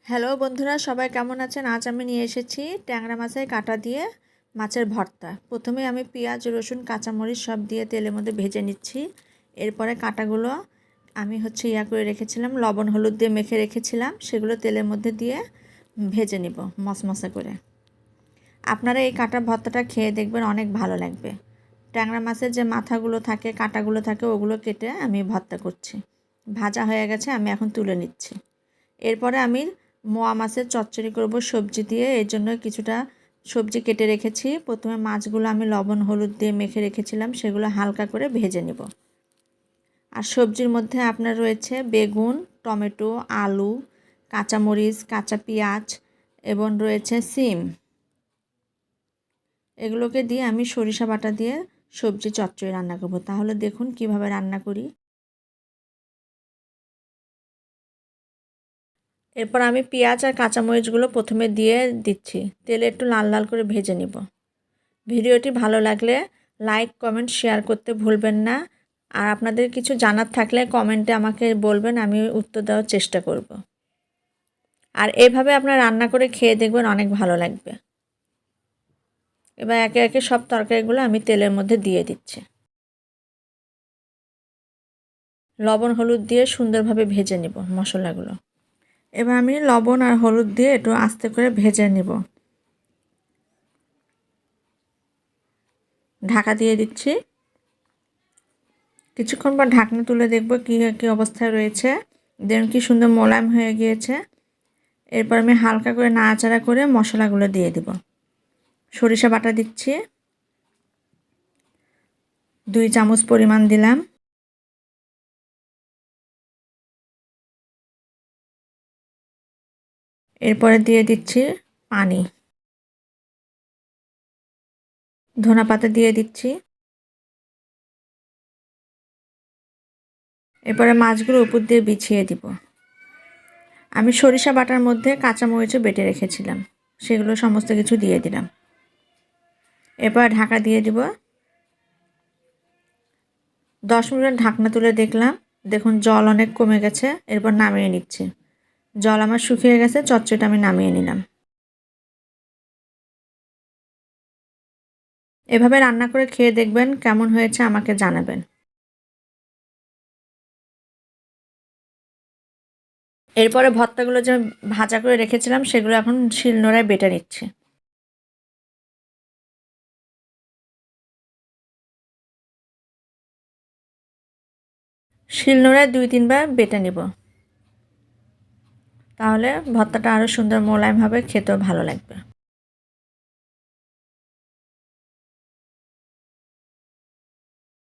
Hello বন্ধুরা, সবাই কেমন আছেন? আজ আমি নিয়ে এসেছি ট্যাংরা মাছের কাঁটা দিয়ে মাছের ভর্তা। প্রথমে আমি পেঁয়াজ, রসুন, কাঁচামরিচ সব দিয়ে তেলের মধ্যে ভেজে নিচ্ছি। এরপরে কাঁটাগুলো আমি করে রেখেছিলাম, লবণ হলুদ দিয়ে মেখে রেখেছিলাম, সেগুলো তেলের মধ্যে দিয়ে ভেজে নিব মশমশা করে। আপনারা এই কাঁটা ভর্তাটা খেয়ে দেখবেন, অনেক ভালো লাগবে। ট্যাংরা মাছের যে মাথাগুলো থাকে, কাঁটাগুলো থাকে, ওগুলো কেটে আমি ভর্তা করছি। ভাজা হয়ে গেছে, আমি এখন তুলে নিচ্ছি। এরপরে আমি মোয়া মাছের চচ্চড়ি করব সবজি দিয়ে। এর জন্য কিছুটা সবজি কেটে রেখেছি। প্রথমে মাছগুলো আমি লবণ হলুদ দিয়ে মেখে রেখেছিলাম, সেগুলো হালকা করে ভেজে নেব। আর সবজির মধ্যে আপনার রয়েছে বেগুন, টমেটো, আলু, কাঁচামরিচ, কাঁচা পেঁয়াজ এবং রয়েছে সিম। এগুলোকে দিয়ে আমি সরিষা বাটা দিয়ে সবজি চচ্চড়ি রান্না করব। তাহলে দেখুন কিভাবে রান্না করি। এরপর আমি পেঁয়াজ আর কাঁচামরিচগুলো প্রথমে দিয়ে দিচ্ছি। তেলে একটু লাল লাল করে ভেজে নিব। ভিডিওটি ভালো লাগলে লাইক, কমেন্ট, শেয়ার করতে ভুলবেন না। আর আপনাদের কিছু জানার থাকলে কমেন্টে আমাকে বলবেন, আমি উত্তর দেওয়ার চেষ্টা করব। আর এভাবে আপনারা রান্না করে খেয়ে দেখবেন, অনেক ভালো লাগবে। এবার একে একে সব তরকারিগুলো আমি তেলের মধ্যে দিয়ে দিচ্ছি। লবণ হলুদ দিয়ে সুন্দরভাবে ভেজে নিব মশলাগুলো। এবার আমি লবণ আর হলুদ দিয়ে একটু আস্তে করে ভেজে নিব। ঢাকা দিয়ে দিচ্ছি। কিছুক্ষণ পর ঢাকনা তুলে দেখব কী অবস্থায় রয়েছে। দেখুন কি সুন্দর মোলায়েম হয়ে গিয়েছে। এরপর আমি হালকা করে নাড়াচাড়া করে মশলাগুলো দিয়ে দেব। সরিষা বাটা দিচ্ছি, 2 চামচ পরিমাণ দিলাম। এরপরে দিয়ে দিচ্ছি পানি। ধনেপাতা দিয়ে দিচ্ছি। এরপরে মাছগুলো উপর দিয়ে বিছিয়ে দিব। আমি সরিষা বাটার মধ্যে কাঁচামরিচও বেটে রেখেছিলাম, সেগুলো সমস্ত কিছু দিয়ে দিলাম। এরপর ঢাকা দিয়ে দিব। 10 মিনিট ঢাকনা তুলে দেখলাম, দেখুন জল অনেক কমে গেছে। এরপর নামিয়ে নিচ্ছি। জল আমার শুকিয়ে গেছে, চচ্চড়িটা আমি নামিয়ে নিলাম। এভাবে রান্না করে খেয়ে দেখবেন, কেমন হয়েছে আমাকে জানাবেন। এরপরে ভর্তাগুলো যে ভাজা করে রেখেছিলাম, সেগুলো এখন শিলনোড়ায় বেটে নিচ্ছি। শিলনোড়ায় 2-3 বার বেটে নিব, তাহলে ভর্তাটা আরও সুন্দর মোলায়েম হবে, খেতেও ভালো লাগবে।